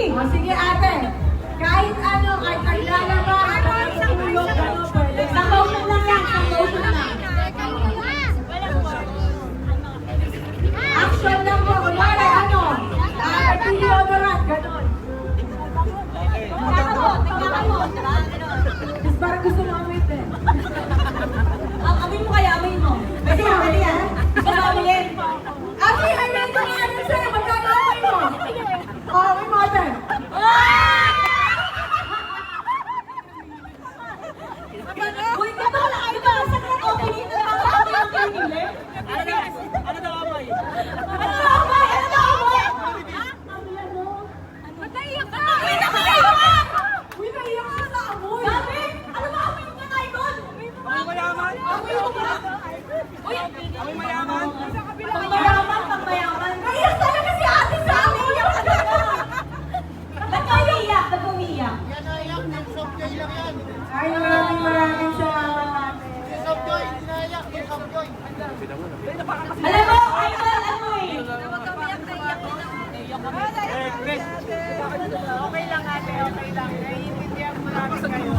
O, sige ate. Kahit ano, kahit naglalaba, kahit tulog, ano, pwede. Sa motion lang yan, sa motion lang. Action lang po. Kunwari, ano? Deodorant, ganon. Tapos parang gusto mo amit eh. Amin mo kaya, amin mo. Kasi amin yan. Basta amin. Ate, ay may ito nga ano sa'yo. Magkano amin mo? O, amin mo ate. Uy, ito wala kayo ba? Sa kong opening na lang ako yung pinili. Ano daw amoy? Ano na amoy? Ano na amoy? Naiyak ka! Uy, nakaiyak ka! Uy, naiyak ka sa amoy. Sabi, ano ba amoy niya na idol? Amoy mayaman? Amoy mo ba? Uy, Amoy mayaman? pangmayaman, pangmayaman. Naiyak talaga si ate sa amoy. Ba't ka umiiyak? Ba't ka umiiyak? Yan na iyak, soft-joy lang yan. Ay, maraming salamat ate. Soft-joy, dinaiyak, soft-joy. Alam mo, idol, ano eh? Eh, Chris. Okay lang ate, okay lang. Naiintindihan mo namin kayo.